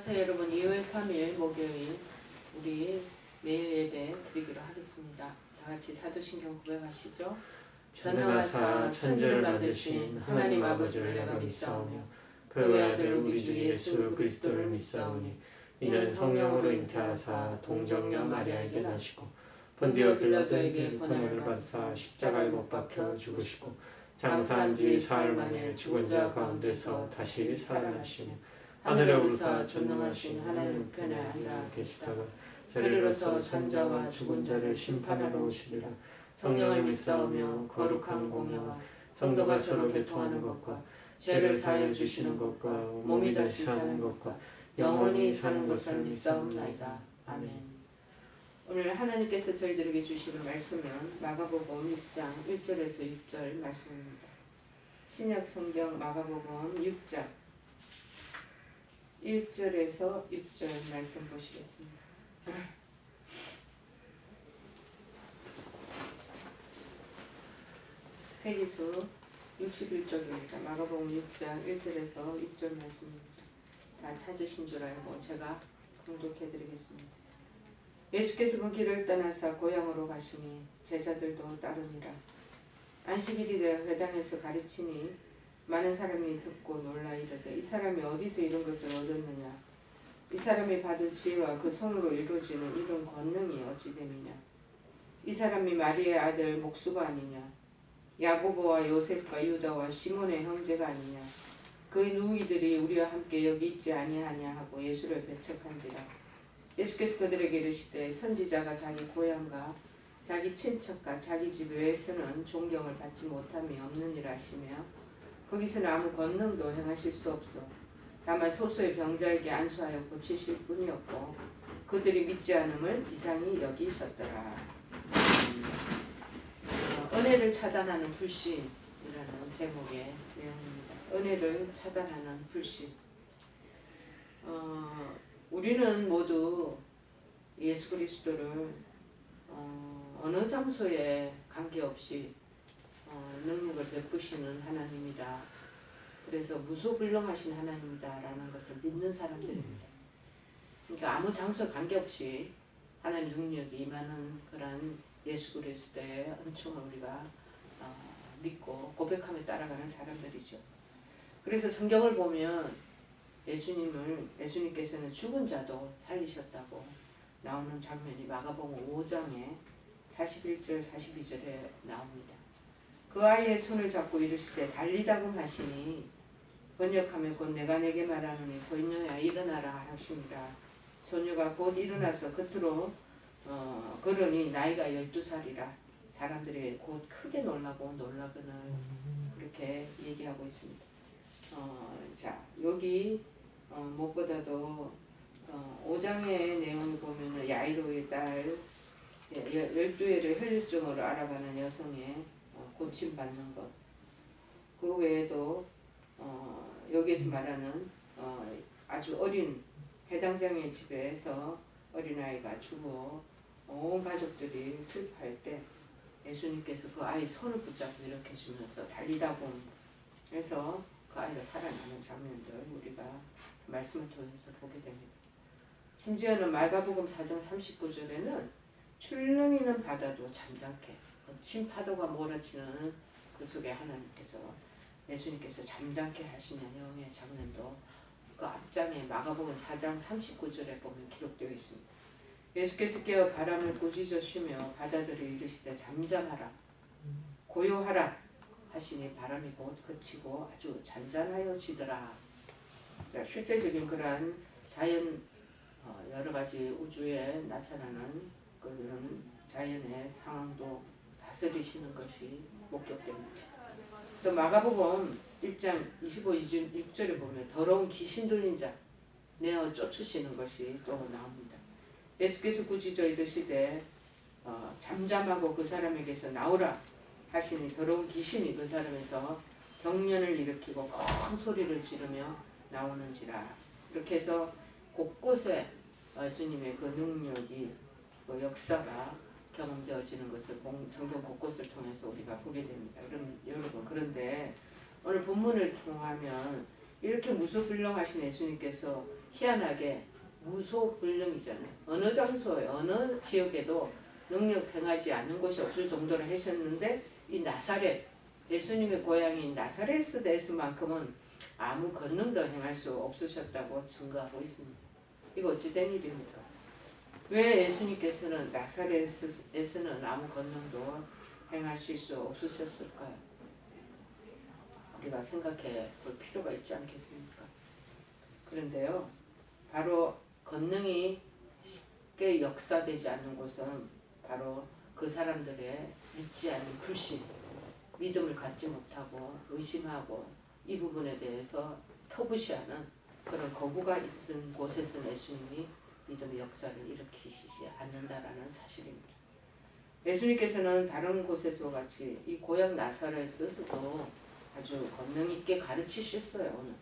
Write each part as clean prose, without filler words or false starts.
안녕하세요 여러분. 2월 3일 목요일 우리 매일 예배 드리기로 하겠습니다. 다같이 사도신경 고백하시죠. 전능하사 천지를 만드신 하나님 아버지를 내가 믿사오며 그 외아들 우리 주 예수 그리스도를 믿사오니 이는 성령으로 잉태하사 동정녀 마리아에게 나시고 본디오 빌라도에게 고난을 받사 십자가에 못 박혀 죽으시고 장사한 지 사흘 만에 죽은 자 가운데서 다시 살아나시며 하늘에 오르사 전능하신 하나님 우편에 앉아 계시다가 저리로서 산자와 죽은 자를 심판하러 오시리라. 성령을 믿사오며 거룩한 공예와 성도가 서로 교통하는 것과 죄를 사하여 주시는 것과 몸이 다시 사는 것과 영원히 사는 것을 믿사옵나이다. 아멘. 오늘 하나님께서 저희들에게 주시는 말씀은 마가복음 6장 1절에서 6절 말씀입니다. 신약 성경 마가복음 6장 1절에서 6절 말씀 보시겠습니다. 페이지수 61쪽입니다. 마가복음 6장 1절에서 6절 말씀입니다. 다 찾으신 줄 알고 제가 봉독해드리겠습니다. 예수께서 그 길을 떠나사 고향으로 가시니 제자들도 따르니라. 안식일이 되어 회당에서 가르치니 많은 사람이 듣고 놀라 이르되 이 사람이 어디서 이런 것을 얻었느냐. 이 사람이 받은 지혜와 그 손으로 이루어지는 이런 권능이 어찌 됨이냐. 이 사람이 마리아의 아들 목수가 아니냐. 야고보와 요셉과 유다와 시몬의 형제가 아니냐. 그의 누이들이 우리와 함께 여기 있지 아니하냐 하고 예수를 배척한지라. 예수께서 그들에게 이르시되 선지자가 자기 고향과 자기 친척과 자기 집 외에서는 존경을 받지 못함이 없느니라 하시며 거기서는 아무 권능도 행하실 수 없어 다만 소수의 병자에게 안수하여 고치실 뿐이었고 그들이 믿지 않음을 이상히 여기셨더라. 은혜를 차단하는 불신이라는 제목의 내용입니다. 은혜를 차단하는 불신. 우리는 모두 예수 그리스도를 어느 장소에 관계없이 능력을 베푸시는 하나님이다. 그래서 무소불능하신 하나님이다 라는 것을 믿는 사람들입니다. 그러니까 아무 장소에 관계없이 하나님 능력이 임하는 그런 예수 그리스도의 은총을 우리가 믿고 고백하며 따라가는 사람들이죠. 그래서 성경을 보면 예수님께서는 죽은 자도 살리셨다고 나오는 장면이 마가복음 5장에 41절 42절에 나옵니다. 그 아이의 손을 잡고 이르시되 달리다금 하시니 번역하면 곧 내가 내게 말하노니 소녀야 일어나라 하시니라. 소녀가 곧 일어나서 겉으로 걸으니 나이가 12살이라. 사람들이 곧 크게 놀라거늘 그렇게 얘기하고 있습니다. 자 여기 무엇보다도 5장의 내용을 보면 야이로의 딸 12회를 혈류증으로 알아가는 여성의 고침받는 것. 그 외에도 여기에서 말하는 아주 어린 해당장의 집에서 어린아이가 죽어 온 가족들이 슬퍼할 때 예수님께서 그 아이 손을 붙잡고 일으켜주면서 달리다곰 해서 그 아이가 살아나는 장면들 우리가 말씀을 통해서 보게 됩니다. 심지어는 마가복음 4장 39절에는 출렁이는 바다도 잠잠케 거친 파도가 몰아치는 그 속에 하나님께서 예수님께서 잠잠케 하시는 내용의 장면도 그 앞장에 마가복음 4장 39절에 보면 기록되어 있습니다. 예수께서 깨어 바람을 꾸짖으시며 바다들을 이르시되 잠잠하라 고요하라 하시니 바람이 곧 그치고 아주 잔잔하여지더라. 실제적인 그러한 자연 여러 가지 우주에 나타나는 그런 자연의 상황도 다스리시는 것이 목격됩니다. 또 마가복음 1장 25-26절에 보면 더러운 귀신 들린 자 내어 쫓으시는 것이 또 나옵니다. 예수께서 꾸짖어 이르시되 잠잠하고 그 사람에게서 나오라 하시니 더러운 귀신이 그 사람에서 경련을 일으키고 큰 소리를 지르며 나오는지라. 이렇게 해서 곳곳에 예수님의 그 능력이 그 역사가 경험되어지는 것을 성경 곳곳을 통해서 우리가 보게 됩니다. 여러분 그런데 오늘 본문을 통하면 이렇게 무소불능하신 예수님께서 희한하게 무소불능이잖아요. 어느 장소에 어느 지역에도 능력 행하지 않는 곳이 없을 정도로 하셨는데 이 나사렛 예수님의 고향인 나사렛에서만큼은 아무 권능도 행할 수 없으셨다고 증거하고 있습니다. 이거 어찌 된 일입니까? 왜 예수님께서는 나사렛에서는 아무 권능도 행하실 수 없으셨을까요? 우리가 생각해 볼 필요가 있지 않겠습니까? 그런데요, 바로 권능이 쉽게 역사되지 않는 곳은 바로 그 사람들의 믿지 않는 불신, 믿음을 갖지 못하고 의심하고 이 부분에 대해서 터부시하는 그런 거부가 있는 곳에서 예수님이 믿음의 역사를 일으키시지 않는다라는 사실입니다. 예수님께서는 다른 곳에서 같이 이 고향 나사렛에서도 아주 권능 있게 가르치셨어요. 오늘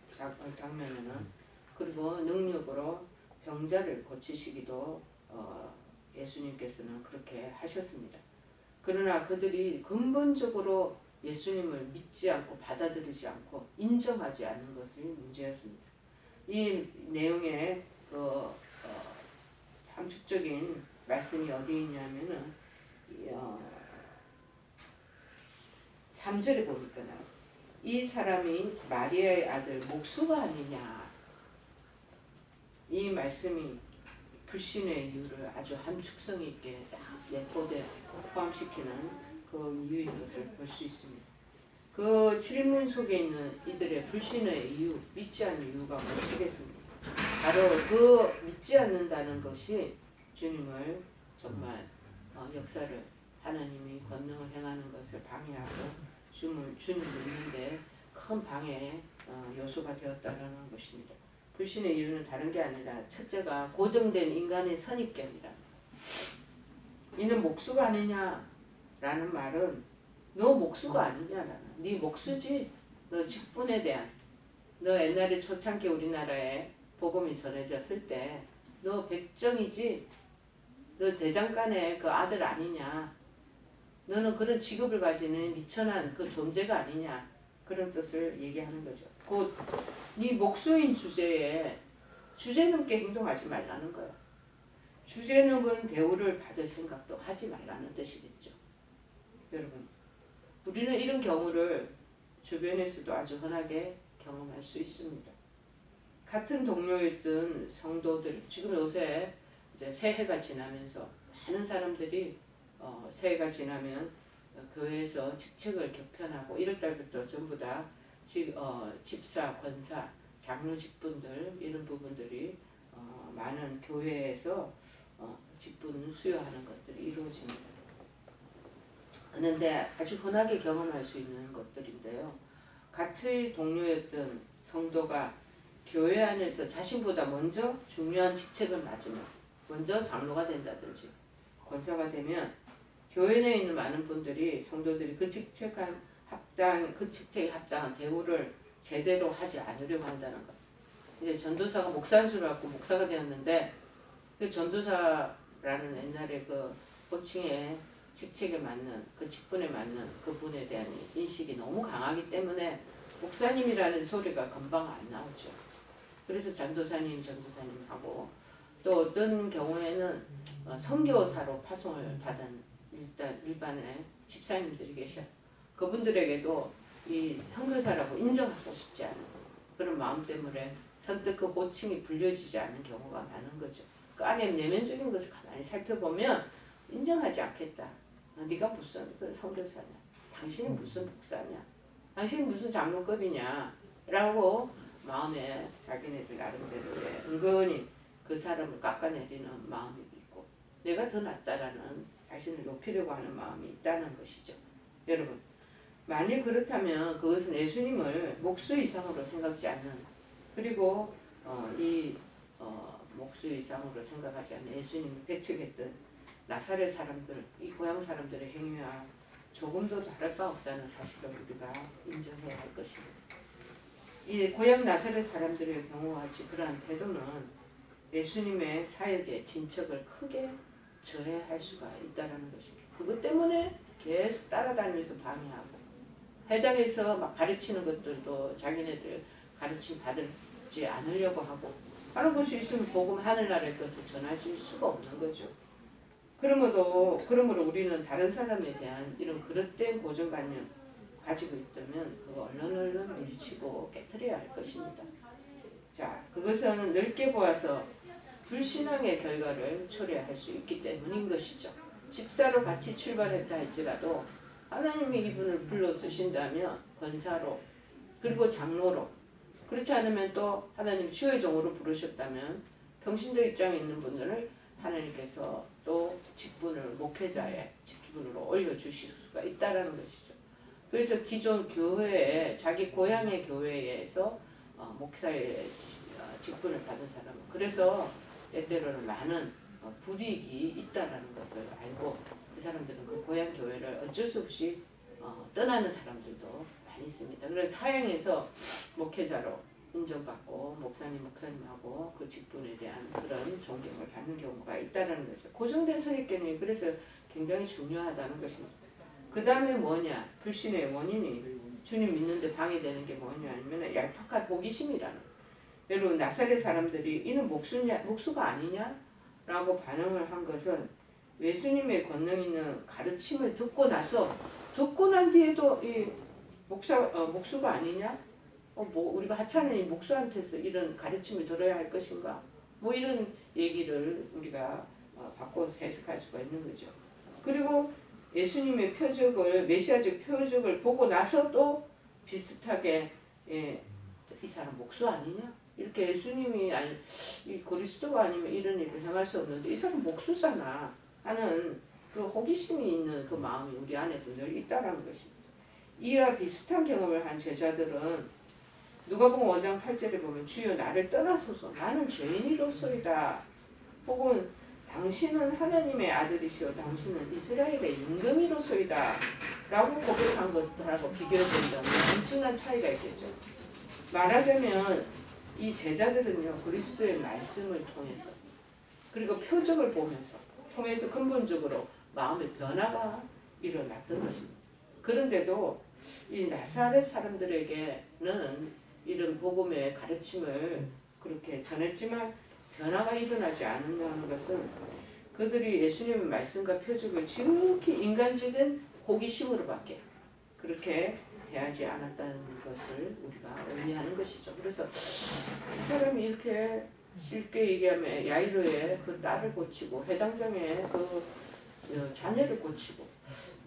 장면에는. 그리고 능력으로 병자를 고치시기도 예수님께서는 그렇게 하셨습니다. 그러나 그들이 근본적으로 예수님을 믿지 않고 받아들이지 않고 인정하지 않는 것이 문제였습니다. 이 내용의 함축적인 말씀이 어디 있냐면은 3절에 보니까 이 사람이 마리아의 아들 목수가 아니냐. 이 말씀이 불신의 이유를 아주 함축성 있게 딱 내포돼 포함시키는 그 이유인 것을 볼 수 있습니다. 그 질문 속에 있는 이들의 불신의 이유, 믿지 않는 이유가 무엇이겠습니까? 바로 그 믿지 않는다는 것이 주님을 정말 역사를 하나님이 권능을 행하는 것을 방해하고 주님을 믿는데 큰 방해 요소가 되었다는 것입니다. 불신의 이유는 다른 게 아니라 첫째가 고정된 인간의 선입견이라. 이는 목수가 아니냐라는 말은 너 목수가 아니냐라는. 네 목수지. 너 직분에 대한. 너 옛날에 초창기 우리나라에 복음이 전해졌을 때 너 백정이지. 너 대장간의 그 아들 아니냐. 너는 그런 직업을 가지는 미천한 그 존재가 아니냐. 그런 뜻을 얘기하는 거죠. 곧 네 목수인 주제에 주제넘게 행동하지 말라는 거야. 주제넘은 대우를 받을 생각도 하지 말라는 뜻이겠죠. 여러분, 우리는 이런 경우를 주변에서도 아주 흔하게 경험할 수 있습니다. 같은 동료였던 성도들, 지금 요새 이제 새해가 지나면서 많은 사람들이 새해가 지나면 교회에서 직책을 개편하고 1월달부터 전부 다 집사, 권사, 장로 직분들 이런 부분들이 많은 교회에서 직분 수여하는 것들이 이루어집니다. 그런데 아주 흔하게 경험할 수 있는 것들인데요. 같은 동료였던 성도가 교회 안에서 자신보다 먼저 중요한 직책을 맡으면 먼저 장로가 된다든지 권사가 되면 교회 내에 있는 많은 분들이 성도들이 그 직책에 합당한 대우를 제대로 하지 않으려고 한다는 것. 이제 전도사가 목사인 줄 알고 목사가 되었는데 그 전도사라는 옛날에 그 호칭의 직책에 맞는 그 직분에 맞는 그분에 대한 인식이 너무 강하기 때문에 목사님이라는 소리가 금방 안 나오죠. 그래서 전도사님 하고 또 어떤 경우에는 선교사로 파송을 받은 일반의 집사님들이 계셔. 그분들에게도 이 선교사라고 인정하고 싶지 않은 그런 마음 때문에 선뜻 그 호칭이 불려지지 않는 경우가 많은 거죠. 그 안에 내면적인 것을 가만히 살펴보면 인정하지 않겠다. 네가 무슨 선교사냐? 당신이 무슨 목사냐? 당신이 무슨 장로급이냐? 라고 마음에 자기네들 나름대로 은근히 그 사람을 깎아내리는 마음이 있고 내가 더 낫다라는 자신을 높이려고 하는 마음이 있다는 것이죠. 여러분, 만일 그렇다면 그것은 예수님을 목수 이상으로 생각지 않는 그리고 목수 이상으로 생각하지 않는 예수님을 배척했던 나사렛 사람들, 이 고향 사람들의 행위와 조금도 다를 바 없다는 사실을 우리가 인정해야 할 것입니다. 이 고향 나사렛 사람들의 경우와 같이 그러한 태도는 예수님의 사역의 진척을 크게 저해할 수가 있다는 것입니다. 그것 때문에 계속 따라다니면서 방해하고 해당해서 막 가르치는 것들도 자기네들 가르침 받지 않으려고 하고 하는 것이 있으면 복음 하늘나라의 것을 전하실 수가 없는 거죠. 그러므로 우리는 다른 사람에 대한 이런 그릇된 고정관념 가지고 있다면 그거 얼른 물리치고 깨뜨려야 할 것입니다. 자, 그것은 넓게 보아서 불신앙의 결과를 초래할 수 있기 때문인 것이죠. 집사로 같이 출발했다 할지라도 하나님이 이분을 불러 쓰신다면 권사로 그리고 장로로 그렇지 않으면 또 하나님 주의 종으로 부르셨다면 평신도 입장에 있는 분들을 하나님께서 또 직분을 목회자의 직분으로 올려주실 수가 있다는 것이죠. 그래서 기존 교회에 자기 고향의 교회에서 목사의 직분을 받은 사람은 그래서 때때로는 많은 불이익이 있다라는 것을 알고 그 사람들은 그 고향 교회를 어쩔 수 없이 떠나는 사람들도 많이 있습니다. 그래서 타향에서 목회자로 인정받고 목사님하고 그 직분에 대한 그런 존경을 받는 경우가 있다는 거죠. 고정된 선입견이 그래서 굉장히 중요하다는 것입니다. 그 다음에 뭐냐? 불신의 원인이 주님 믿는데 방해되는 게 뭐냐 하면 얄팍한 호기심이라는 거예요. 여러분 나사렛 사람들이 이는 목수가 아니냐? 라고 반응을 한 것은 예수님의 권능 있는 가르침을 듣고 난 뒤에도 이 목수가 아니냐? 뭐 우리가 하찮은 이 목수한테서 이런 가르침을 들어야 할 것인가? 뭐 이런 얘기를 우리가 바꿔서 해석할 수가 있는 거죠. 그리고 예수님의 표적을 메시아적 표적을 보고 나서도 비슷하게 이 사람 목수 아니냐? 이렇게 예수님이 이 그리스도가 아니면 이런 일을 행할 수 없는데 이 사람 목수잖아 하는 그 호기심이 있는 그 마음이 우리 안에도 늘 있다라는 것입니다. 이와 비슷한 경험을 한 제자들은 누가복음 5장 8절에 보면 주여 나를 떠나소서 나는 죄인이로소이다 혹은 당신은 하나님의 아들이시오 당신은 이스라엘의 임금이로소이다 라고 고백한 것들하고 비교해본다면 엄청난 차이가 있겠죠. 말하자면 이 제자들은요 그리스도의 말씀을 통해서 그리고 표적을 통해서 근본적으로 마음의 변화가 일어났던 것입니다. 그런데도 이 나사렛 사람들에게는 이런 복음의 가르침을 그렇게 전했지만 변화가 일어나지 않는다는 것은 그들이 예수님의 말씀과 표적을 지극히 인간적인 호기심으로밖에 그렇게 대하지 않았다는 것을 우리가 의미하는 것이죠. 그래서 이 사람이 이렇게 쉽게 얘기하면 야이로의 그 딸을 고치고 회당장의 그 자녀를 고치고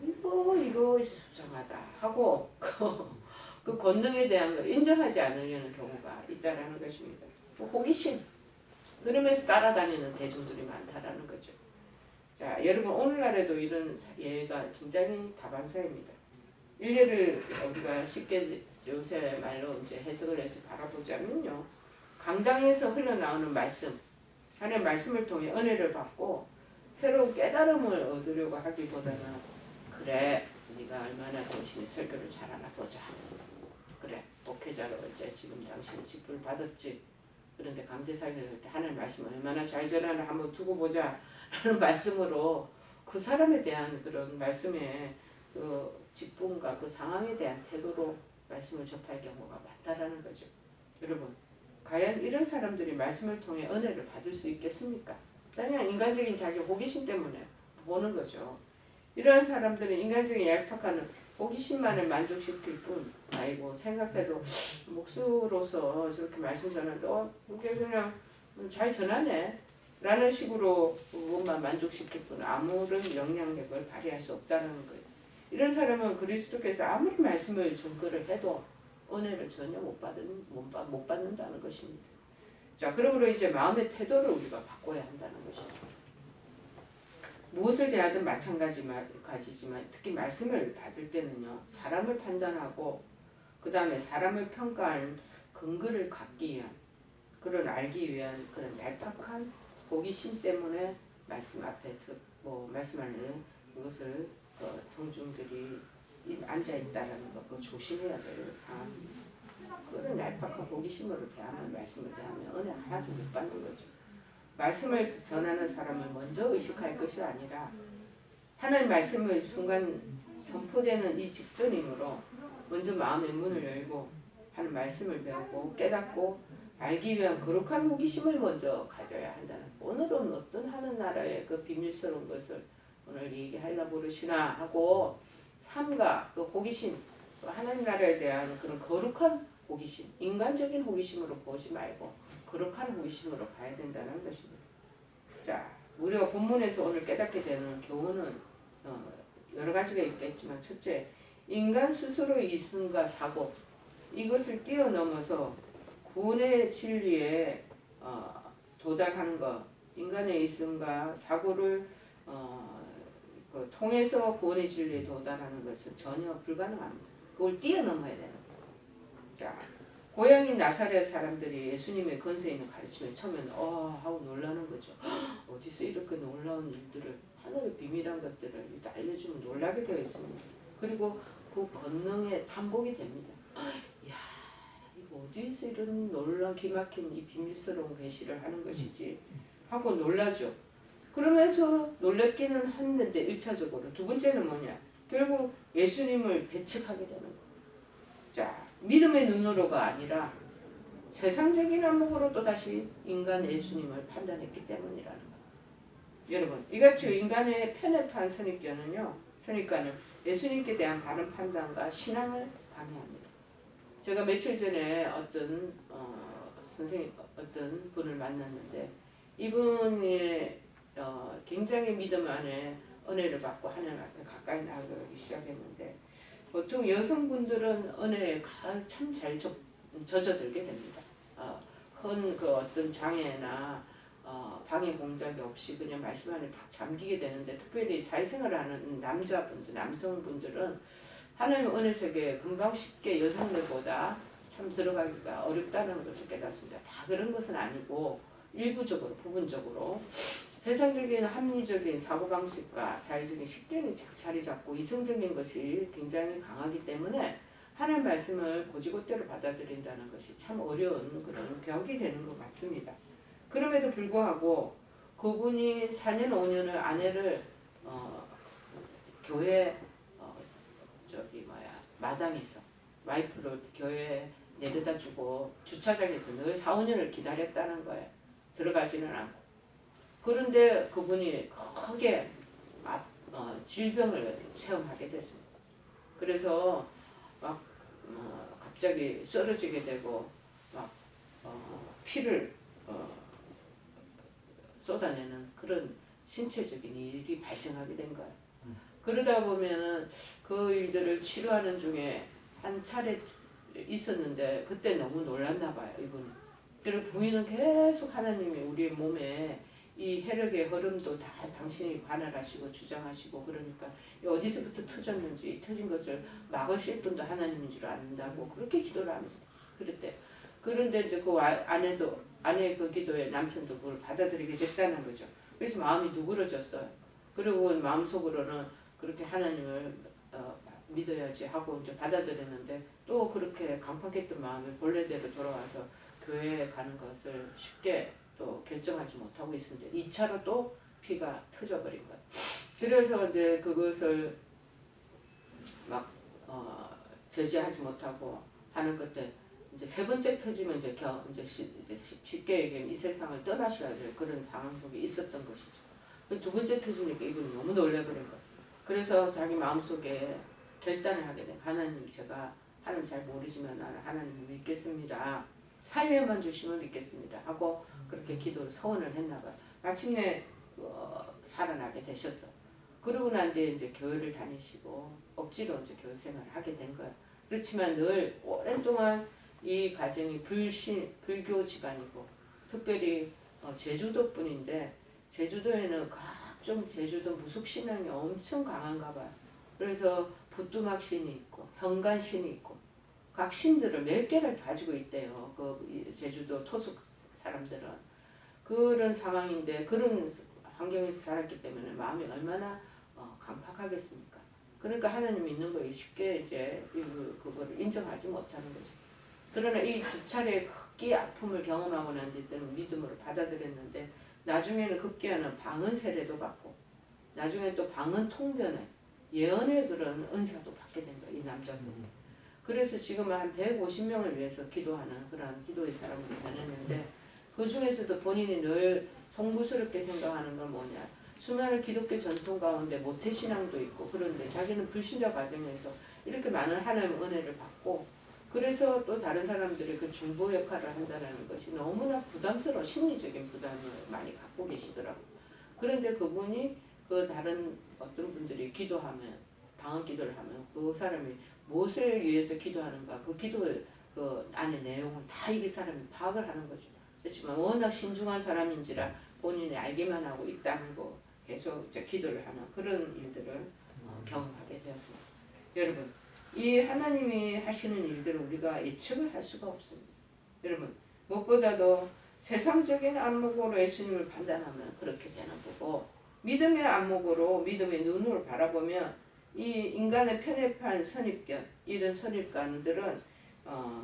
이거 수상하다 하고 그 권능에 대한 걸 인정하지 않으려는 경우가 있다라는 것입니다. 호기심 그러면서 따라다니는 대중들이 많다라는 거죠. 자, 여러분 오늘날에도 이런 예가 굉장히 다반사입니다. 일례를 우리가 쉽게 요새 말로 이제 해석을 해서 바라보자면요. 강당에서 흘러나오는 말씀, 하나님의 말씀을 통해 은혜를 받고 새로운 깨달음을 얻으려고 하기보다는 그래, 네가 얼마나 당신이 설교를 잘하나 보자. 그래, 목회자로 이제 지금 당신이 직분을 받았지. 그런데 강대사역을 할 때 하나님 말씀을 얼마나 잘 전하나 한번 두고 보자 라는 말씀으로 그 사람에 대한 그런 말씀의 그 직분과 그 상황에 대한 태도로 말씀을 접할 경우가 많다라는 거죠. 여러분, 과연 이런 사람들이 말씀을 통해 은혜를 받을 수 있겠습니까? 그냥 인간적인 자기 호기심 때문에 보는 거죠. 이런 사람들은 인간적인 얄팍한 호기심만을 만족시킬 뿐 아이고 생각해도 목수로서 저렇게 말씀 전하는데 그게 그냥 잘 전하네 라는 식으로 그것만 만족시킬 뿐 아무런 영향력을 발휘할 수 없다는 거예요. 이런 사람은 그리스도께서 아무리 말씀을 증거를 해도 은혜를 전혀 못 받는다는 것입니다. 자, 그러므로 이제 마음의 태도를 우리가 바꿔야 한다는 것입니다. 무엇을 대하든 마찬가지지만 특히 말씀을 받을 때는요. 사람을 판단하고 그 다음에 사람을 평가하는 근거를 갖기 위한 알기 위한 그런 얄팍한 호기심 때문에 말씀 앞에 말씀하는 이것을 성중들이 앉아있다는 것 그거 조심해야 될 상황입니다. 그런 얄팍한 호기심으로 대하면 말씀을 대하면 은혜 하나도 못 받는 거죠. 말씀을 전하는 사람을 먼저 의식할 것이 아니라 하나님 말씀을 순간 선포되는 이 직전이므로 먼저 마음의 문을 열고 하는 말씀을 배우고 깨닫고 알기 위한 거룩한 호기심을 먼저 가져야 한다는. 오늘은 어떤 하는 나라의 그 비밀스러운 것을 오늘 얘기하려고 그러시나 하고 삼가 그 호기심, 하나님 나라에 대한 그런 거룩한 호기심, 인간적인 호기심으로 보지 말고 거룩한 호기심으로 봐야 된다는 것입니다. 자, 우리가 본문에서 오늘 깨닫게 되는 교훈은 여러 가지가 있겠지만, 첫째, 인간 스스로의 이승과 사고, 이것을 뛰어넘어서 구원의 진리에 도달하는 것, 인간의 이승과 사고를 통해서 구원의 진리에 도달하는 것은 전혀 불가능합니다. 그걸 뛰어넘어야 되는 거예요. 자, 고향인 나사렛 사람들이 예수님의 권세 있는 가르침에 처음에는 하고 놀라는 거죠. 어디서 이렇게 놀라운 일들을, 하늘의 비밀한 것들을 알려주면 놀라게 되어 있습니다. 그리고 그 권능에 탐복이 됩니다. 이야, 이거 어디서 이런 놀라운 기막힌 이 비밀스러운 계시를 하는 것이지 하고 놀라죠. 그러면서 놀랍기는 했는데 1차적으로. 두 번째는 뭐냐? 결국 예수님을 배척하게 되는 거예요. 자, 믿음의 눈으로가 아니라 세상적인 안목으로 또다시 인간 예수님을 판단했기 때문이라는 거예요. 여러분, 이같이 인간의 편협한 선입견은 예수님께 대한 바른 판단과 신앙을 방해합니다. 제가 며칠 전에 어떤 분을 만났는데, 이분이 굉장히 믿음 안에 은혜를 받고 하나님 앞에 가까이 나아가기 시작했는데, 보통 여성분들은 은혜에 참 잘 젖어들게 됩니다. 큰 그 어떤 장애나 방해 공작이 없이 그냥 말씀 안에 탁 잠기게 되는데, 특별히 사회생활을 하는 남성분들은 하나님 은혜 세계에 금방 쉽게 여성들보다 참 들어가기가 어렵다는 것을 깨닫습니다. 다 그런 것은 아니고 일부적으로, 부분적으로 세상적인 합리적인 사고방식과 사회적인 식견이 자리 잡고 이성적인 것이 굉장히 강하기 때문에 하나님 말씀을 고지고대로 받아들인다는 것이 참 어려운 그런 벽이 되는 것 같습니다. 그럼에도 불구하고 그분이 4년 5년을 아내를 교회 마당에서 와이프를 교회에 내려다주고 주차장에서 늘 4, 5년을 기다렸다는 거예요. 들어가지는 않고. 그런데 그분이 크게 질병을 체험하게 됐습니다. 그래서 막 갑자기 쓰러지게 되고 막 피를 쏟아내는 그런 신체적인 일이 발생하게 된 거예요. 그러다 보면은 그 일들을 치료하는 중에 한 차례 있었는데 그때 너무 놀랐나 봐요, 이분이. 그리고 부인은 계속 하나님이 우리의 몸에 이 혈액의 흐름도 다 당신이 관할하시고 주장하시고, 그러니까 어디서부터 터졌는지 터진 것을 막으실 분도 하나님인 줄 안다고 그렇게 기도를 하면서 그랬대. 그런데 이제 그 아내의 그 기도에 남편도 그걸 받아들이게 됐다는 거죠. 그래서 마음이 누그러졌어요. 그리고 마음속으로는 그렇게 하나님을 믿어야지 하고 이제 받아들였는데, 또 그렇게 강팍했던 마음이 본래대로 돌아와서 교회에 가는 것을 쉽게 또 결정하지 못하고 있습니다. 2차로 또 피가 터져버린 거예요. 그래서 이제 그것을 막 제지하지 못하고 하는 끝에 이제 세 번째 터지면 이제 쉽게 얘기하면 이 세상을 떠나셔야 될 그런 상황 속에 있었던 것이죠. 두 번째 터지니까 이분이 너무 놀래버린 거예요. 그래서 자기 마음속에 결단을 하게 돼. 하나님, 제가 하나님 잘 모르지만 나는 하나님을 믿겠습니다. 살려만 주시면 믿겠습니다 하고 그렇게 기도를 서원을 했나 봐요. 마침내 살아나게 되셨어. 그러고 난 뒤에 이제 교회를 다니시고 억지로 이제 교회 생활을 하게 된 거예요. 그렇지만 늘 오랜 동안 이 가정이 불교 집안이고, 특별히 제주도 분인데 제주도에는 각종 제주도 무속신앙이 엄청 강한가 봐요. 그래서 부뚜막신이 있고 현관신이 있고 각 신들을 몇 개를 가지고 있대요. 그 제주도 토속 사람들은. 그런 상황인데 그런 환경에서 자랐기 때문에 마음이 얼마나 강팍하겠습니까? 그러니까 하나님 믿는 거에 쉽게 이제 그거를 인정하지 못하는 거죠. 그러나 이 두 차례 크게 아픔을 경험하고 난 뒤에는 믿음으로 받아들였는데, 나중에는 급기야는 방언 세례도 받고, 나중에 또 방언 통변에 예언의 그런 은사도 받게 된 거예요, 이 남자분이. 그래서 지금 한 150명을 위해서 기도하는 그런 기도의 사람으로 변했는데 그 중에서도 본인이 늘 송구스럽게 생각하는 건 뭐냐. 수많은 기독교 전통 가운데 모태신앙도 있고 그런데 자기는 불신자 과정에서 이렇게 많은 하나님의 은혜를 받고 그래서 또 다른 사람들이 그 중보 역할을 한다는 것이 너무나 부담스러운 심리적인 부담을 많이 갖고 계시더라고요. 그런데 그분이 그 다른 어떤 분들이 기도하면 방언 기도를 하면 그 사람이 무엇을 위해서 기도하는가 그 기도 그 안의 내용을 다 이 사람이 파악을 하는 거죠. 그렇지만 워낙 신중한 사람인지라 본인이 알기만 하고 입 다물고 계속 이제 기도를 하는 그런 일들을 경험하게 되었습니다. 여러분 이 하나님이 하시는 일들을 우리가 예측을 할 수가 없습니다. 여러분 무엇보다도 세상적인 안목으로 예수님을 판단하면 그렇게 되는 거고 믿음의 안목으로 믿음의 눈으로 바라보면 이 인간의 편협한 선입견 이런 선입관들은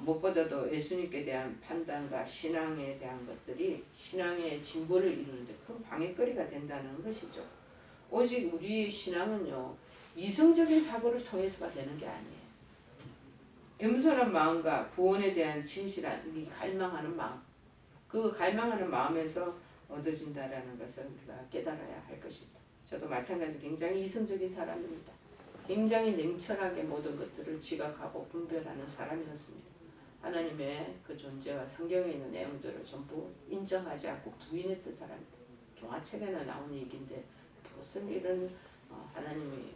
무엇보다도 예수님께 대한 판단과 신앙에 대한 것들이 신앙의 진보를 이루는데 큰 방해거리가 된다는 것이죠. 오직 우리 신앙은요 이성적인 사고를 통해서가 되는 게 아니에요. 겸손한 마음과 구원에 대한 진실한 이 갈망하는 마음 그 갈망하는 마음에서 얻어진다라는 것을 우리가 깨달아야 할 것입니다. 저도 마찬가지 굉장히 이성적인 사람입니다. 굉장히 냉철하게 모든 것들을 지각하고 분별하는 사람이었습니다. 하나님의 그 존재와 성경에 있는 내용들을 전부 인정하지 않고 부인했던 사람입니다. 동화책에나 나온 얘기인데 무슨 이런 하나님이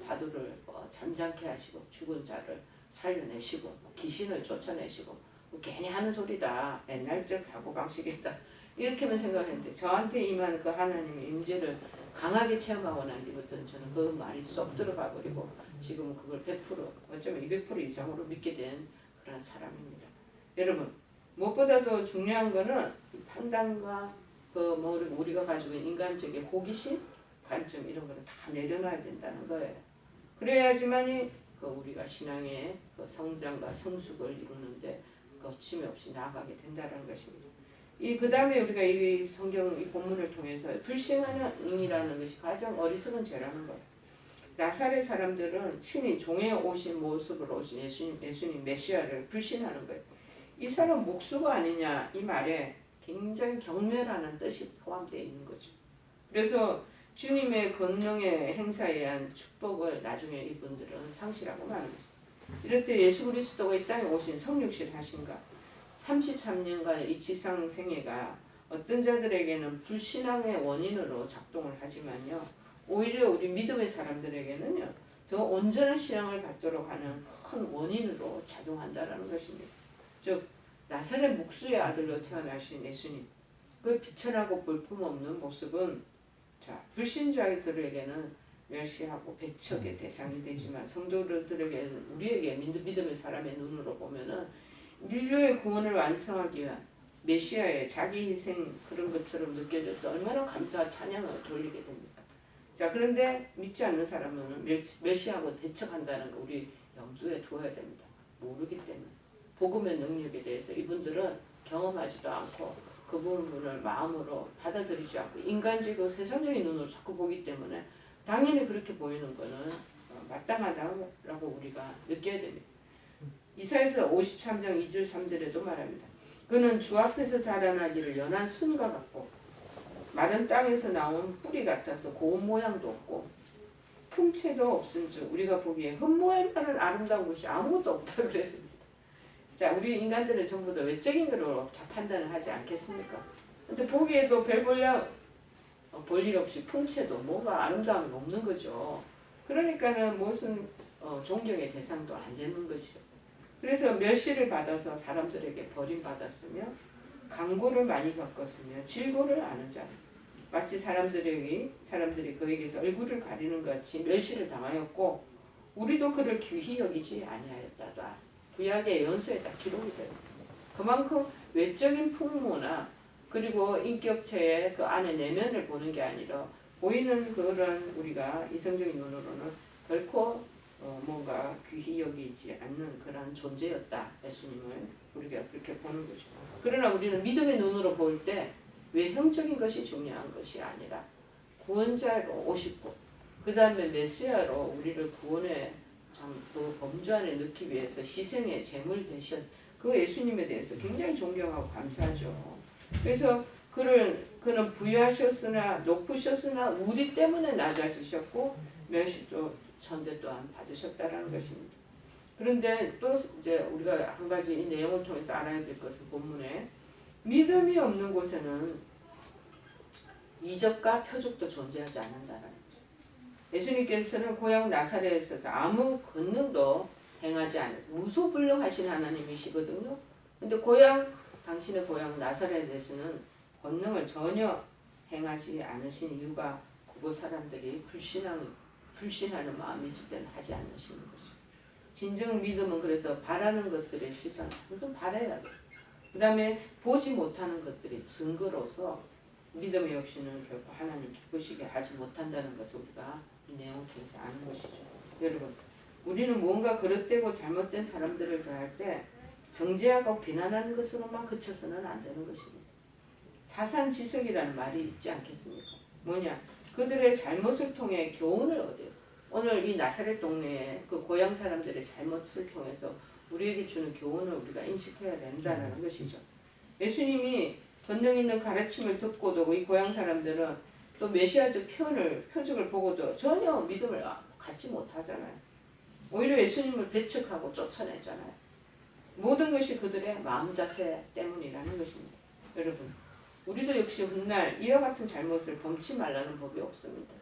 바두를 잠잠케 하시고 죽은 자를 살려내시고 귀신을 쫓아내시고 괜히 하는 소리다. 옛날적 사고방식이다. 이렇게만 생각했는데 저한테 임한 그 하나님의 임재를 강하게 체험하고 난 뒤부터는 저는 그 말이 쏙 들어가 버리고 지금은 그걸 100% 어쩌면 200% 이상으로 믿게 된 그런 사람입니다. 여러분 무엇보다도 중요한 거는 판단과 우리가 가지고 있는 인간적인 호기심, 관점 이런 거를 다 내려놔야 된다는 거예요. 그래야지만이 우리가 신앙의 성장과 성숙을 이루는데 거침없이 나아가게 된다는 것입니다. 그 다음에 우리가 이 성경 이 본문을 통해서 불신하는 응이라는 것이 가장 어리석은 죄라는 거예요. 나사렛 사람들은 친히 종에 오신 모습으로 오신 예수님 메시아를 불신하는 거예요. 이 사람 목수가 아니냐 이 말에 굉장히 경멸하는 뜻이 포함되어 있는 거죠. 그래서 주님의 권능의 행사에 의한 축복을 나중에 이분들은 상실하고 말합니다. 이럴 때 예수 그리스도가 이 땅에 오신 성육신 하신가 33년간의 이 지상 생애가 어떤 자들에게는 불신앙의 원인으로 작동을 하지만요. 오히려 우리 믿음의 사람들에게는요. 더 온전한 신앙을 갖도록 하는 큰 원인으로 작용한다는 것입니다. 즉 나사렛 목수의 아들로 태어나신 예수님 그 비천하고 볼품없는 모습은 불신자들에게는 멸시하고 배척의 대상이 되지만 성도들에게는 우리에게 믿음의 사람의 눈으로 보면은 인류의 구원을 완성하기 위한 메시아의 자기 희생 그런 것처럼 느껴져서 얼마나 감사와 찬양을 돌리게 됩니까? 자 그런데 믿지 않는 사람은 멸시하고 배척한다는 거 우리 염두에 두어야 됩니다. 모르기 때문에 복음의 능력에 대해서 이분들은 경험하지도 않고 그 부분을 마음으로 받아들이지 않고 인간적이고 세상적인 눈으로 자꾸 보기 때문에 당연히 그렇게 보이는 거는 마땅하다고 우리가 느껴야 됩니다. 이사야서 53장 2절 3절에도 말합니다. 그는 주 앞에서 자라나기를 연한 순과 같고 마른 땅에서 나온 뿌리 같아서 고운 모양도 없고 품체도 없은즉 우리가 보기에 흠모할 아름다운 것이 아무것도 없다 그랬습니다. 자 우리 인간들은 전부 다 외적인 걸로 판단을 하지 않겠습니까? 근데 보기에도 별 볼일 없이 품체도 뭐가 아름다움이 없는 거죠. 그러니까는 무슨 존경의 대상도 안 되는 것이죠. 그래서 멸시를 받아서 사람들에게 버림받았으며 강고를 많이 겪었으며 질고를 아는 자 마치 사람들이 그에게서 얼굴을 가리는 것 같이 멸시를 당하였고 우리도 그를 귀히 여기지 아니하였다다. 구약의 연서에 딱 기록이 되었습니다. 그만큼 외적인 풍모나 그리고 인격체의 그 안에 내면을 보는 게 아니라 보이는 그런 우리가 이성적인 눈으로는 결코 뭔가 귀히 여기지 않는 그런 존재였다. 예수님을 우리가 그렇게 보는 거죠. 그러나 우리는 믿음의 눈으로 볼 때 외형적인 것이 중요한 것이 아니라 구원자로 오시고 그 다음에 메시아로 우리를 구원해 참 그 범주 안에 넣기 위해서 희생의 제물 되신 그 예수님에 대해서 굉장히 존경하고 감사하죠. 그래서 그는 부유하셨으나 높으셨으나 우리 때문에 낮아지셨고 멸시도 천대 또한 받으셨다라는 것입니다. 그런데 또 이제 우리가 한 가지 이 내용을 통해서 알아야 될 것은 본문에 믿음이 없는 곳에는 이적과 표적도 존재하지 않는다라는 거죠. 예수님께서는 고향 나사렛에 있어서 아무 권능도 행하지 않아요. 무소불능하신 하나님이시거든요. 근데 당신의 고향 나사렛에서는 권능을 전혀 행하지 않으신 이유가 그곳 사람들이 불신하는 마음이 있을 때는 하지 않으시는 것이죠. 진정 믿음은 그래서 바라는 것들의 시선, 좀 바라야 돼요. 그 다음에 보지 못하는 것들이 증거로서 믿음이 없이는 결코 하나님 기쁘시게 하지 못한다는 것을 우리가 이 내용을 통해서 아는 것이죠. 여러분, 우리는 뭔가 그릇되고 잘못된 사람들을 대할 때 정죄하고 비난하는 것으로만 그쳐서는 안 되는 것입니다. 사상지석이라는 말이 있지 않겠습니까? 뭐냐? 그들의 잘못을 통해 교훈을 얻어요. 오늘 이 나사렛 동네에 그 고향 사람들의 잘못을 통해서 우리에게 주는 교훈을 우리가 인식해야 된다는 것이죠. 예수님이 권능 있는 가르침을 듣고도 이 고향 사람들은 또 메시아적 표적을 보고도 전혀 믿음을 갖지 못하잖아요. 오히려 예수님을 배척하고 쫓아내잖아요. 모든 것이 그들의 마음 자세 때문이라는 것입니다. 여러분, 우리도 역시 훗날 이와 같은 잘못을 범치 말라는 법이 없습니다.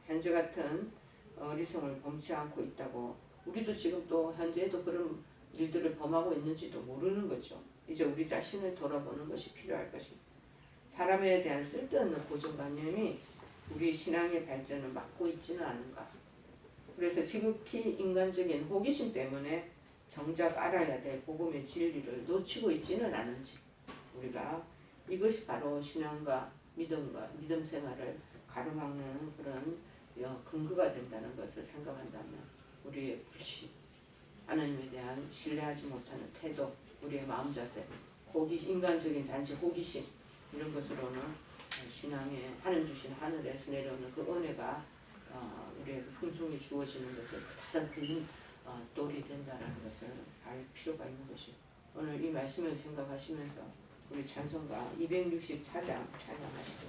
현재 같은 어리석음을 범치 않고 있다고 우리도 지금 또 현재에도 그런 일들을 범하고 있는지도 모르는 거죠. 이제 우리 자신을 돌아보는 것이 필요할 것입니다. 사람에 대한 쓸데없는 고정관념이 우리 신앙의 발전을 막고 있지는 않은가. 그래서 지극히 인간적인 호기심 때문에 정작 알아야 될 복음의 진리를 놓치고 있지는 않은지 우리가 이것이 바로 신앙과 믿음 생활을 가로막는 그런 근거가 된다는 것을 생각한다면 우리의 불신, 하나님에 대한 신뢰하지 못하는 태도, 우리의 마음 자세, 인간적인 단지 호기심 이런 것으로는 신앙에 하나님 주신 하늘에서 내려오는 그 은혜가 우리에게 풍성히 주어지는 것을 다른 큰 돌이 된다는 것을 알 필요가 있는 것이요. 오늘 이 말씀을 생각하시면서 우리 찬송가 264장 찬양하시죠.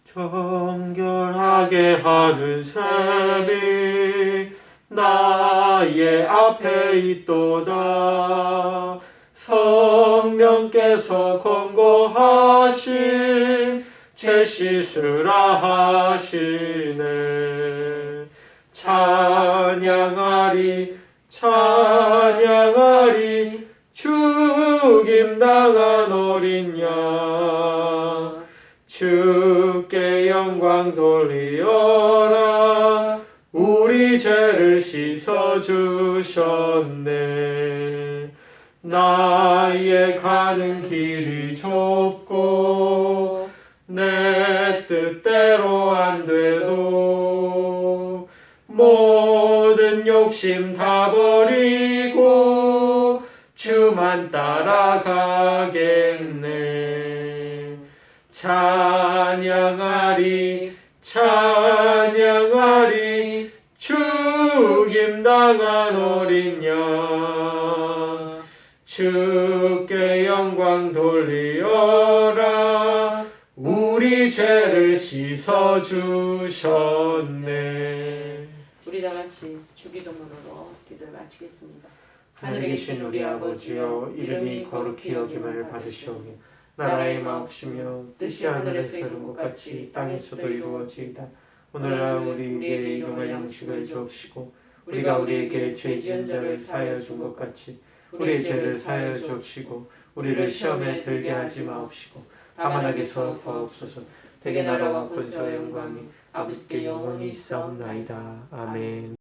정결하게 하는 셈이 나의 앞에 있도다. 성령께서 권고하신 죄 씻으라 하시네. 찬양하리 찬양하리 죽임당한 어린 양 주께 영광 돌리어라. 우리 죄를 씻어주셨네. 나의 가는 길이 좁고 내 뜻대로 안 돼도 모든 욕심 다 버리고 주만 따라가겠네. 찬양하리 찬양하리 죽임당한 어린 양 주께 영광 돌리어라. 우리 죄를 씻어주셨네. 우리 다같이 주기도문으로 기도를 마치겠습니다. 하늘에 계신 우리 아버지여, 이름이 거룩히 여김을 받으시오며 나라의 마옵시며 뜻이 하늘에서 이룬 것 같이 땅에서도 이루어지이다. 오늘날 우리에게 일용할 양식을 주옵시고 우리가 우리에게 죄 지은 자를 사하여 준 것 같이 우리의 죄를 사하여 주옵시고 우리를 시험에 들게 하지 마옵시고 다만 악에서 구하옵소서. 대개 나라와 권세와 영광이 아버지께 영원히 있사옵나이다. 아멘.